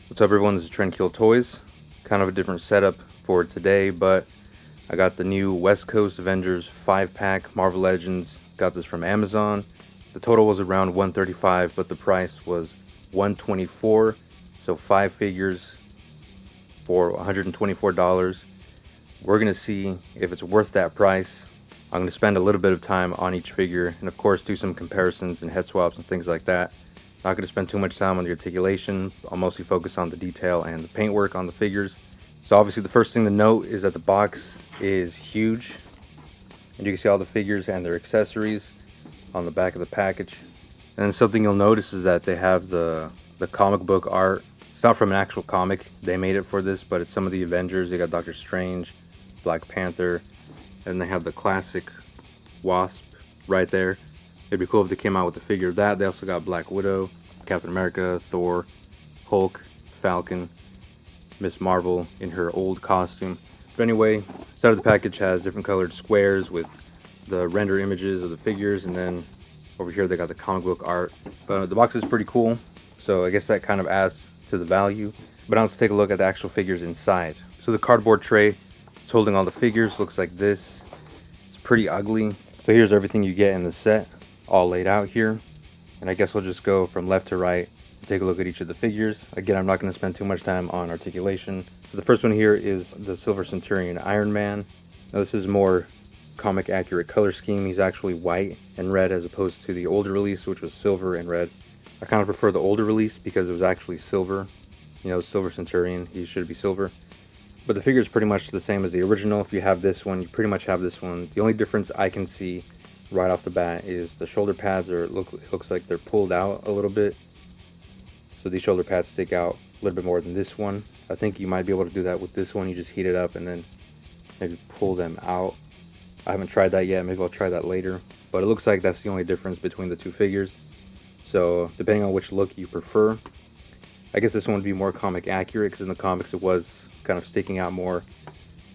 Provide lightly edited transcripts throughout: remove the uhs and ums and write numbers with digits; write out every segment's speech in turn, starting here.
What's up everyone, this is Trenchcoat Toys. Kind of a different setup for today, but I got the new West Coast Avengers 5-pack Marvel Legends. Got this from Amazon. The total was around $135, but the price was $124. So 5 figures for $124. We're going to see if it's worth that price. I'm going to spend a little bit of time on each figure and of course do some comparisons and head swaps and things like that. Not going to spend too much time on the articulation. I'll mostly focus on the detail and the paintwork on the figures. So obviously the first thing to note is that the box is huge. And you can see all the figures and their accessories on the back of the package. And then something you'll notice is that they have the comic book art. It's not from an actual comic. They made it for this, but it's some of the Avengers. They got Doctor Strange, Black Panther, and they have the classic Wasp right there. It'd be cool if they came out with a figure of that. They also got Black Widow, Captain America, Thor, Hulk, Falcon, Miss Marvel in her old costume. But anyway, inside of the package has different colored squares with the render images of the figures, and then over here they got the comic book art. But the box is pretty cool, so I guess that kind of adds to the value. But now let's take a look at the actual figures inside. So the cardboard tray is holding all the figures, looks like this. It's pretty ugly. So here's everything you get in the set, all laid out here. And I guess we'll just go from left to right and take a look at each of the figures. Again, I'm not going to spend too much time on articulation. So the first one here is the Silver Centurion Iron Man. Now this is more comic accurate color scheme. He's actually white and red as opposed to the older release, which was silver and red. I kind of prefer the older release because it was actually silver. You know, Silver Centurion, he should be silver. But the figure is pretty much the same as the original. If you have this one, you pretty much have this one. The only difference I can see right off the bat is the shoulder pads it looks like they're pulled out a little bit. So these shoulder pads stick out a little bit more than this one. I think you might be able to do that with this one. You just heat it up and then maybe pull them out. I haven't tried that yet. Maybe I'll try that later. But it looks like that's the only difference between the two figures. So depending on which look you prefer, I guess this one would be more comic accurate because in the comics it was kind of sticking out more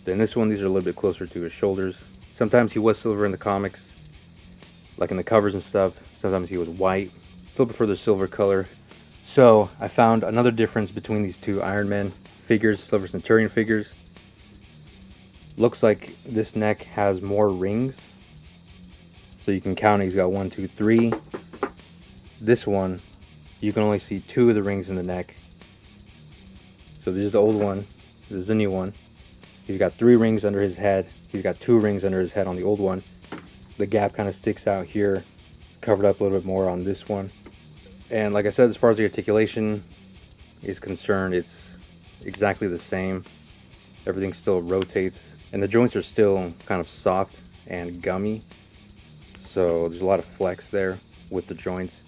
than this one. These are a little bit closer to his shoulders. Sometimes he was silver in the comics, like in the covers and stuff. Sometimes he was white. Still prefer the silver color. So I found another difference between these two Iron Man figures, Silver Centurion figures. Looks like this neck has more rings. So you can count it. He's got 1, 2, 3. This one, you can only see 2 of the rings in the neck. So this is the old one. This is the new one. He's got 3 rings under his head. He's got 2 rings under his head on the old one. The gap kind of sticks out here, covered up a little bit more on this one. And like I said, as far as the articulation is concerned, it's exactly the same. Everything still rotates, and the joints are still kind of soft and gummy. So there's a lot of flex there with the joints.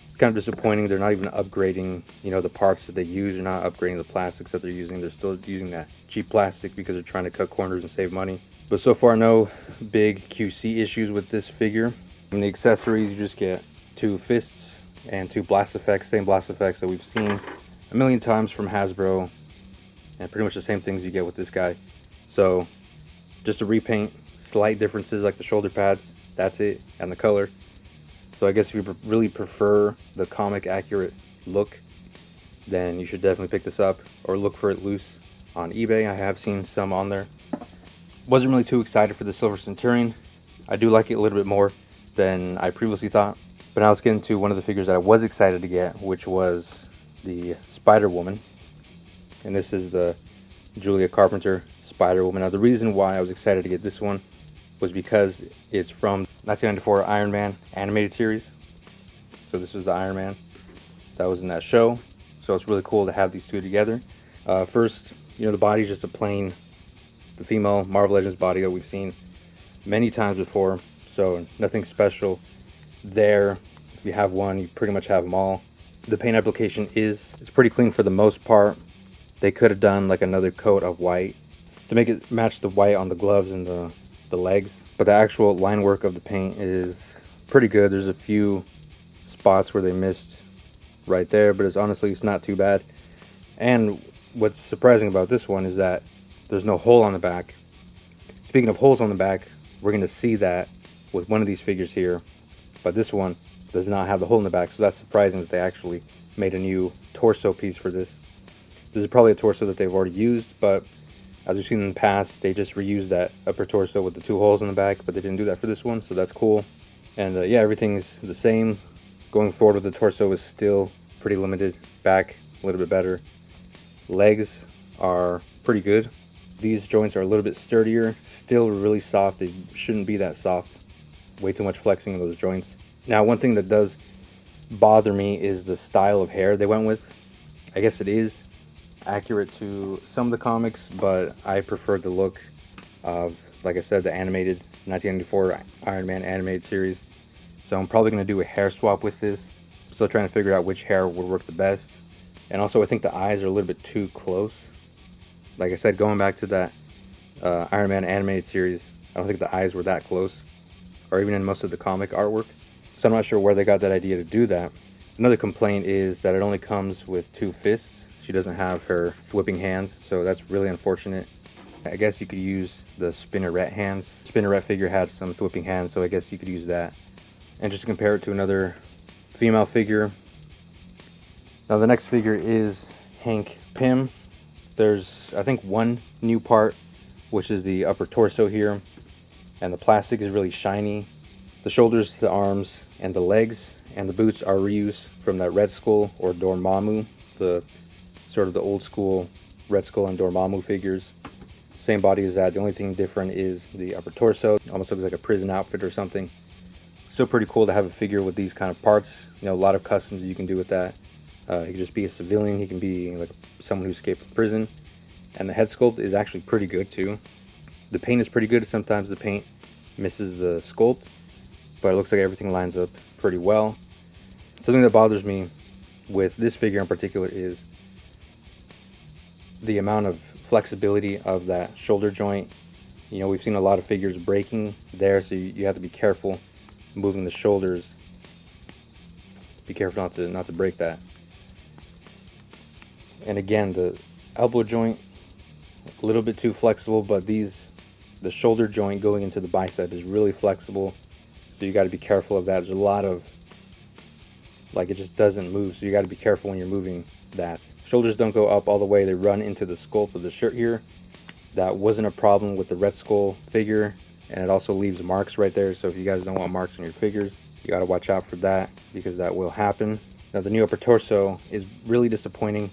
It's kind of disappointing. They're not even upgrading, you know, the parts that they use. They're not upgrading the plastics that they're using. They're still using that cheap plastic because they're trying to cut corners and save money. But so far, no big QC issues with this figure. In the accessories, you just get 2 fists and 2 blast effects, same blast effects that we've seen a million times from Hasbro, and pretty much the same things you get with this guy. So just a repaint, slight differences like the shoulder pads, that's it, and the color. So I guess if you really prefer the comic accurate look, then you should definitely pick this up or look for it loose on eBay. I have seen some on there. Wasn't really too excited for the Silver Centurion. I do like it a little bit more than I previously thought. But now let's get into one of the figures that I was excited to get, which was the Spider-Woman. And this is the Julia Carpenter Spider-Woman. Now the reason why I was excited to get this one was because it's from 1994 Iron Man animated series. So this was the Iron Man that was in that show. So it's really cool to have these two together. First, you know, the body's just a plain, the female Marvel Legends body that we've seen many times before. So nothing special there. If you have one, you pretty much have them all. The paint application it's pretty clean for the most part. They could have done like another coat of white to make it match the white on the gloves and the legs. But the actual line work of the paint is pretty good. There's a few spots where they missed right there, but it's not too bad. And what's surprising about this one is that there's no hole on the back. Speaking of holes on the back, we're going to see that with one of these figures here, but this one does not have the hole in the back, so that's surprising that they actually made a new torso piece for this. This is probably a torso that they've already used, but as we've seen in the past, they just reused that upper torso with the 2 holes in the back, but they didn't do that for this one, so that's cool. And yeah, everything's the same. Going forward with the torso is still pretty limited. Back, a little bit better. Legs are pretty good. These joints are a little bit sturdier, still really soft. They shouldn't be that soft. Way too much flexing in those joints. Now, one thing that does bother me is the style of hair they went with. I guess it is accurate to some of the comics, but I prefer the look of, like I said, the animated 1994 Iron Man animated series. So I'm probably going to do a hair swap with this. I'm still trying to figure out which hair would work the best. And also, I think the eyes are a little bit too close. Like I said, going back to that Iron Man animated series, I don't think the eyes were that close, or even in most of the comic artwork. So I'm not sure where they got that idea to do that. Another complaint is that it only comes with 2 fists. She doesn't have her whipping hands, so that's really unfortunate. I guess you could use the spinneret hands. Spinneret figure had some whipping hands, so I guess you could use that. And just to compare it to another female figure. Now the next figure is Hank Pym. There's, I think, one new part, which is the upper torso here. And the plastic is really shiny. The shoulders, the arms, and the legs and the boots are reused from that Red Skull or Dormammu, the sort of the old school Red Skull and Dormammu figures. Same body as that. The only thing different is the upper torso. Almost looks like a prison outfit or something. So pretty cool to have a figure with these kind of parts. You know, a lot of customs you can do with that. He can just be a civilian. He can be like someone who escaped from prison. And the head sculpt is actually pretty good too. The paint is pretty good. Sometimes the paint misses the sculpt, but it looks like everything lines up pretty well. Something that bothers me with this figure in particular is the amount of flexibility of that shoulder joint. You know, we've seen a lot of figures breaking there, so you have to be careful moving the shoulders. Be careful not to break that. And again, the elbow joint, a little bit too flexible, but the shoulder joint going into the bicep is really flexible, so you got to be careful of that. There's a lot of, like, it just doesn't move, so you got to be careful when you're moving that. Shoulders don't go up all the way, they run into the sculpt of the shirt here. That wasn't a problem with the Red Skull figure, and it also leaves marks right there, so if you guys don't want marks on your figures, you got to watch out for that, because that will happen. Now the new upper torso is really disappointing.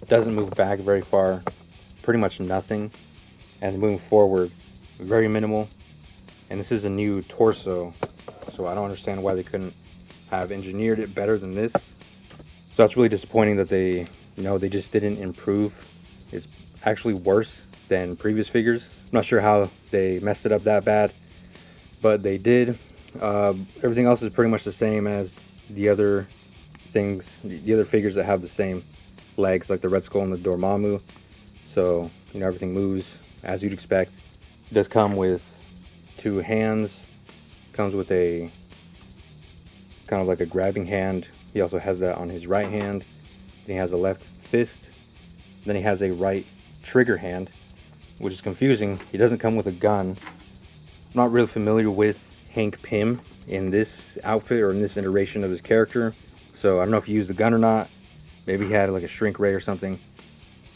It doesn't move back very far, pretty much nothing, and moving forward, very minimal. And this is a new torso, so I don't understand why they couldn't have engineered it better than this. So it's really disappointing that they just didn't improve. It's actually worse than previous figures. I'm not sure how they messed it up that bad, but they did. Everything else is pretty much the same as the other things, the other figures that have the same legs, like the Red Skull and the Dormammu. So, you know, everything moves as you'd expect. It does come with 2 hands. Comes with a kind of like a grabbing hand. He also has that on his right hand. He has a left fist. Then he has a right trigger hand, which is confusing. He doesn't come with a gun. I'm not really familiar with Hank Pym in this outfit or in this iteration of his character, so I don't know if he used a gun or not. Maybe he had like a shrink ray or something,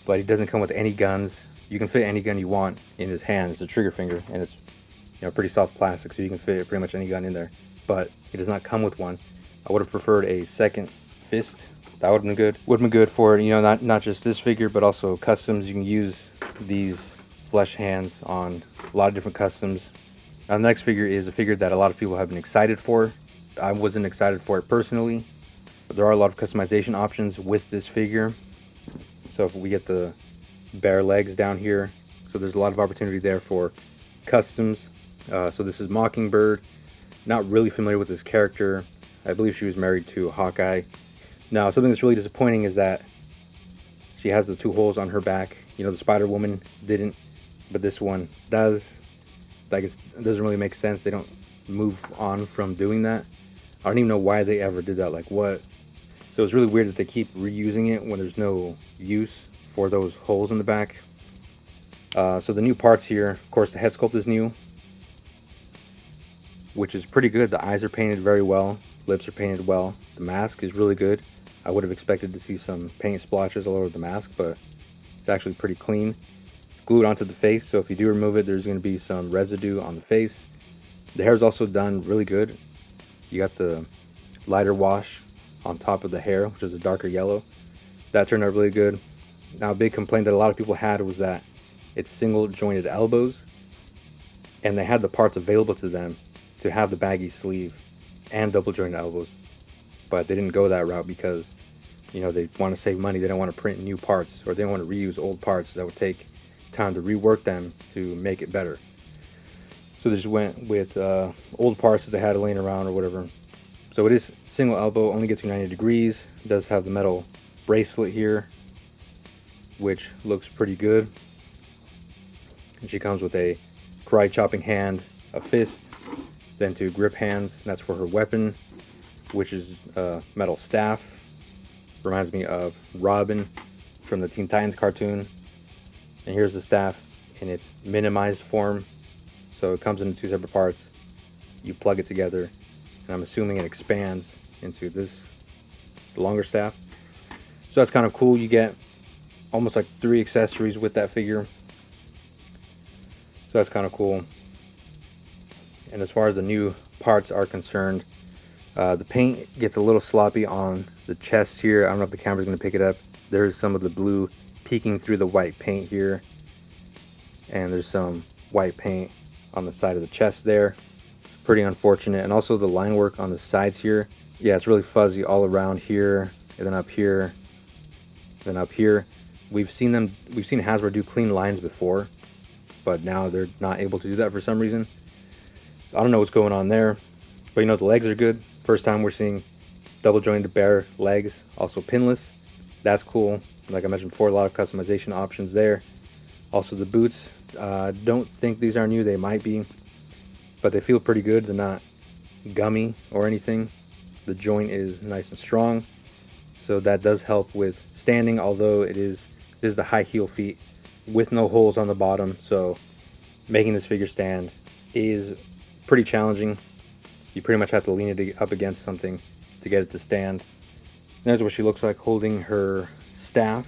but he doesn't come with any guns. You can fit any gun you want in his hand. It's a trigger finger, and it's, you know, pretty soft plastic, so you can fit pretty much any gun in there, but he does not come with one. I would have preferred a second fist. That would have been good. Would have been good for, you know, not just this figure, but also customs. You can use these flesh hands on a lot of different customs. Now, the next figure is a figure that a lot of people have been excited for. I wasn't excited for it personally, but there are a lot of customization options with this figure. So if we get the bare legs down here, so there's a lot of opportunity there for customs. So this is Mockingbird. Not really familiar with this character. I believe she was married to Hawkeye. Now, something that's really disappointing is that she has the 2 holes on her back. You know, the Spider-Woman didn't, but this one does. Like, it doesn't really make sense. They don't move on from doing that. I don't even know why they ever did that. Like, what? So it's really weird that they keep reusing it when there's no use for those holes in the back. So the new parts here, of course, the head sculpt is new, which is pretty good. The eyes are painted very well. Lips are painted well. The mask is really good. I would have expected to see some paint splotches all over the mask, but it's actually pretty clean. It's glued onto the face, so if you do remove it, there's going to be some residue on the face. The hair is also done really good. You got the lighter wash on top of the hair, which is a darker yellow. That turned out really good. Now, a big complaint that a lot of people had was that it's single jointed elbows, and they had the parts available to them to have the baggy sleeve and double jointed elbows, but they didn't go that route because, you know, they want to save money. They don't want to print new parts, or they don't want to reuse old parts that would take time to rework them to make it better. So they just went with old parts that they had laying around or whatever. So it is single elbow, only gets you 90 degrees. It does have the metal bracelet here, which looks pretty good. And she comes with a karate chopping hand, a fist, then 2 grip hands, and that's for her weapon, which is a metal staff. Reminds me of Robin from the Teen Titans cartoon. And here's the staff in its minimized form. So it comes in 2 separate parts. You plug it together, and I'm assuming it expands into this, the longer staff. So that's kind of cool. You get almost like 3 accessories with that figure. So that's kind of cool. And as far as the new parts are concerned, the paint gets a little sloppy on the chest here. I don't know if the camera's going to pick it up. There's some of the blue peeking through the white paint here. And there's some white paint on the side of the chest there. Pretty unfortunate. And also the line work on the sides here. Yeah, it's really fuzzy all around here, and then up here, then up here. We've seen Hasbro do clean lines before, but now they're not able to do that for some reason. I don't know what's going on there, but you know, the legs are good. First time we're seeing double jointed bare legs, also pinless. That's cool. Like I mentioned before, a lot of customization options there. Also the boots, don't think these are new. They might be, but they feel pretty good. They're not gummy or anything. The joint is nice and strong, so that does help with standing, although it is the high heel feet with no holes on the bottom, so making this figure stand is pretty challenging. You pretty much have to lean it up against something to get it to stand. There's what she looks like holding her staff.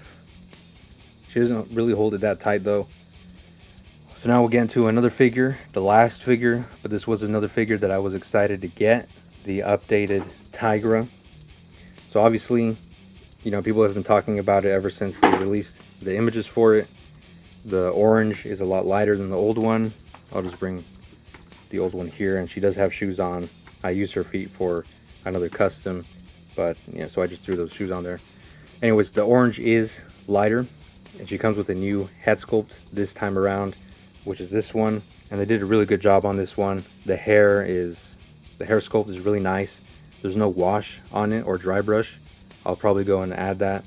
She doesn't really hold it that tight though. So now we'll get into another figure, the last figure, but this was another figure that I was excited to get, the updated Tigra. So obviously, you know, people have been talking about it ever since they released the images for it. The orange is a lot lighter than the old one. I'll just bring the old one here, and she does have shoes on. I used her feet for another custom, but yeah, so I just threw those shoes on there. Anyways, the orange is lighter, and she comes with a new head sculpt this time around, which is this one, and they did a really good job on this one. The hair sculpt is really nice. There's no wash on it or dry brush. I'll probably go and add that.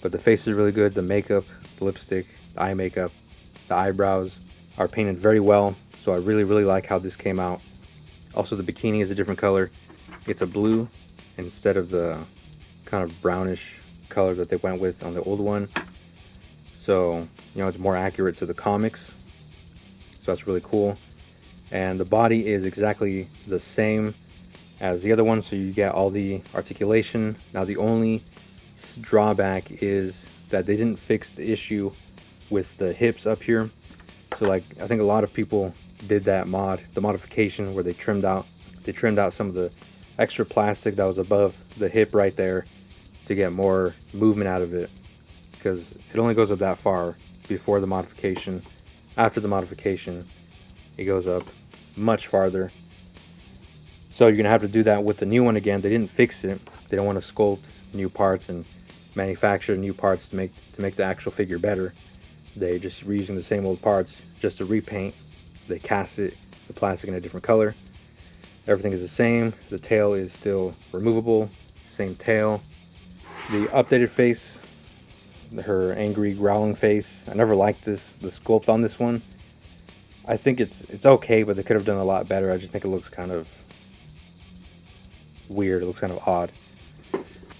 But the face is really good. The makeup, the lipstick, the eye makeup, the eyebrows are painted very well. So I really, really like how this came out. Also, the bikini is a different color. It's a blue instead of the kind of brownish color that they went with on the old one. So, you know, it's more accurate to the comics. So that's really cool. And the body is exactly the same as the other one, so you get all the articulation. Now the only drawback is that they didn't fix the issue with the hips up here. So like, I think a lot of people did that the modification where they trimmed out some of the extra plastic that was above the hip right there to get more movement out of it, because it only goes up that far before the modification. After the modification, it goes up much farther. So you're gonna have to do that with the new one again. They didn't fix it. They don't want to sculpt new parts and manufacture new parts to make the actual figure better. They just reusing the same old parts just to repaint. They cast the plastic in a different color. Everything is the same. The tail is still removable. Same tail. The updated face, her angry growling face. I never liked the sculpt on this one. I think it's okay, but they could have done a lot better. I just think it looks kind of weird. It looks kind of odd.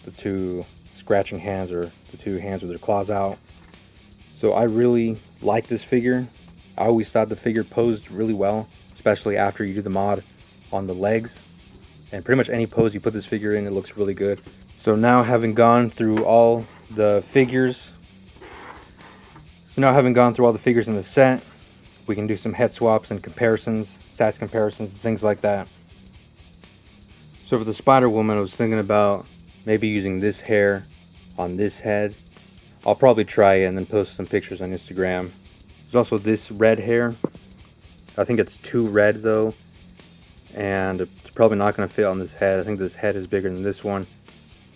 The 2 scratching hands, or the 2 hands with their claws out. So I really like this figure. I always thought the figure posed really well, especially after you do the mod on the legs. And pretty much any pose you put this figure in, it looks really good. So now having gone through all the figures, in the set, we can do some head swaps and comparisons, size comparisons, things like that. So for the Spider-Woman, I was thinking about maybe using this hair on this head. I'll probably try it and then post some pictures on Instagram. There's also this red hair. I think it's too red though, and it's probably not going to fit on this head. I think this head is bigger than this one.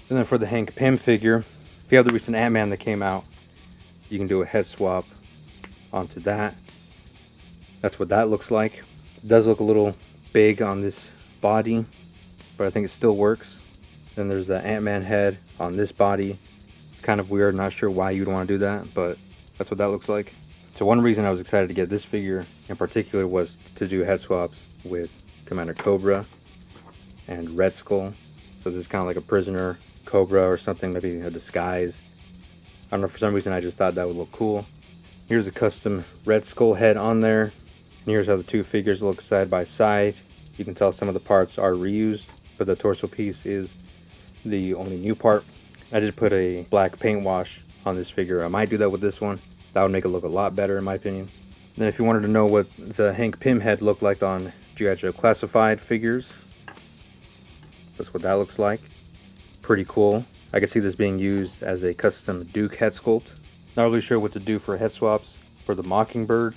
And then for the Hank Pym figure, if you have the recent Ant-Man that came out, you can do a head swap onto that. That's what that looks like. It does look a little big on this body, but I think it still works. Then there's the Ant-Man head on this body. Kind of weird, not sure why you'd want to do that, but that's what that looks like. So one reason I was excited to get this figure in particular was to do head swaps with Commander Cobra and Red Skull. So this is kind of like a prisoner Cobra or something, maybe a disguise. I don't know, for some reason I just thought that would look cool. Here's a custom Red Skull head on there. And here's how the two figures look side by side. You can tell some of the parts are reused, but the torso piece is the only new part. I did put a black paint wash on this figure. I might do that with this one. That would make it look a lot better in my opinion. Then if you wanted to know what the Hank Pym head looked like on G.I. Joe Classified figures, that's what that looks like. Pretty cool. I could see this being used as a custom Duke head sculpt. Not really sure what to do for head swaps for the Mockingbird,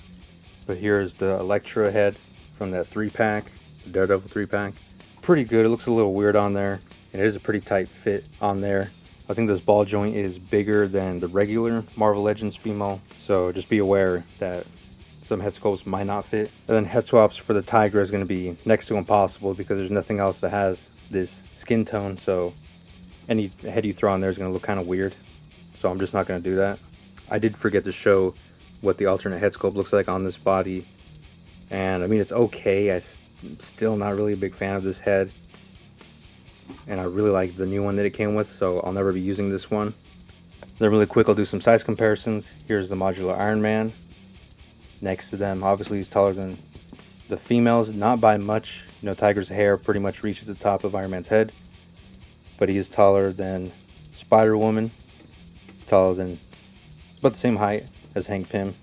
but here's the Elektra head from that 3-pack, the Daredevil 3-pack. Pretty good. It looks a little weird on there, and it is a pretty tight fit on there. I think this ball joint is bigger than the regular Marvel Legends female, so just be aware that some head sculpts might not fit. And then head swaps for the Tigra is going to be next to impossible because there's nothing else that has this skin tone, so any head you throw on there is going to look kind of weird. So I'm just not going to do that. I did forget to show what the alternate head sculpt looks like on this body, and I mean it's okay. I'm still not really a big fan of this head, and I really like the new one that it came with, so I'll never be using this one. Then really quick, I'll do some size comparisons. Here's the modular Iron Man. Next to them, obviously he's taller than the females, not by much. You know, Tiger's hair pretty much reaches the top of Iron Man's head, but he is taller than Spider-Woman, taller than, about the same height as Hank Pym.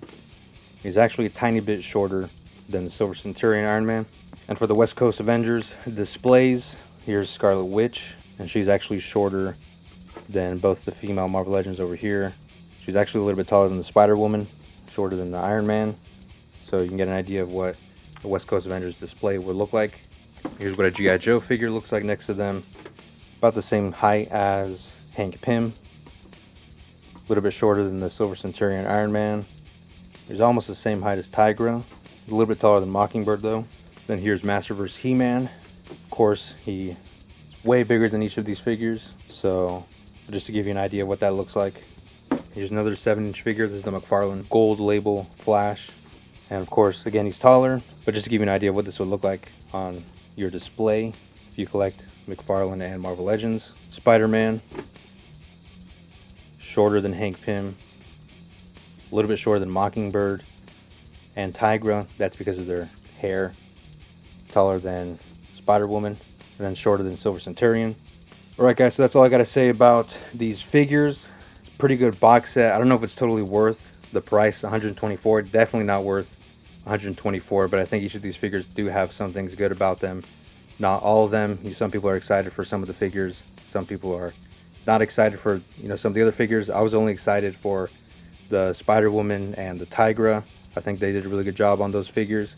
He's actually a tiny bit shorter than the Silver Centurion Iron Man. And for the West Coast Avengers displays, here's Scarlet Witch, and she's actually shorter than both the female Marvel Legends over here. She's actually a little bit taller than the Spider-Woman, shorter than the Iron Man. So you can get an idea of what the West Coast Avengers display would look like. Here's what a G.I. Joe figure looks like next to them. About the same height as Hank Pym. A little bit shorter than the Silver Centurion Iron Man. He's almost the same height as Tigra. A little bit taller than Mockingbird though. Then here's Masterverse He-Man. Of course, he's way bigger than each of these figures. So just to give you an idea of what that looks like. Here's another 7-inch figure. This is the McFarlane Gold Label Flash. And of course, again, he's taller. But just to give you an idea of what this would look like on your display if you collect McFarlane and Marvel Legends. Spider-Man, shorter than Hank Pym, a little bit shorter than Mockingbird, and Tigra, that's because of their hair, taller than Spider-Woman, and then shorter than Silver Centurion. Alright guys, so that's all I gotta say about these figures. It's a pretty good box set. I don't know if it's totally worth the price, $124, definitely not worth $124, but I think each of these figures do have some things good about them. Not all of them. Some people are excited for some of the figures. Some people are not excited for, you know, some of the other figures. I was only excited for the Spider-Woman and the Tigra. I think they did a really good job on those figures.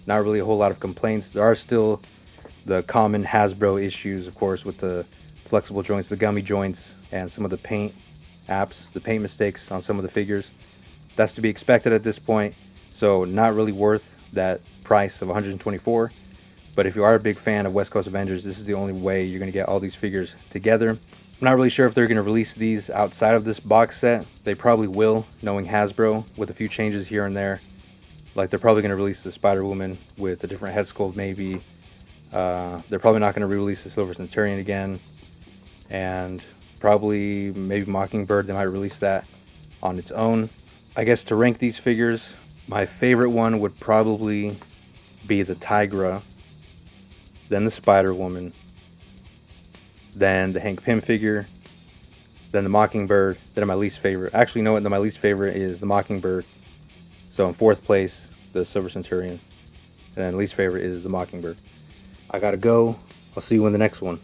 Not really a whole lot of complaints. There are still the common Hasbro issues, of course, with the flexible joints, the gummy joints, and some of the paint apps, the paint mistakes on some of the figures. That's to be expected at this point. So not really worth that price of $124. But if you are a big fan of West Coast Avengers, this is the only way you're going to get all these figures together. I'm not really sure if they're going to release these outside of this box set. They probably will, knowing Hasbro, with a few changes here and there. Like they're probably going to release the Spider-Woman with a different head sculpt maybe. They're probably not going to re-release the Silver Centurion again. And probably maybe Mockingbird, they might release that on its own. I guess to rank these figures, my favorite one would probably be the Tigra, then the Spider-Woman, then the Hank Pym figure, then the Mockingbird, then my least favorite. Actually, you know what? My least favorite is the Mockingbird. So in fourth place, the Silver Centurion. And then least favorite is the Mockingbird. I gotta go. I'll see you in the next one.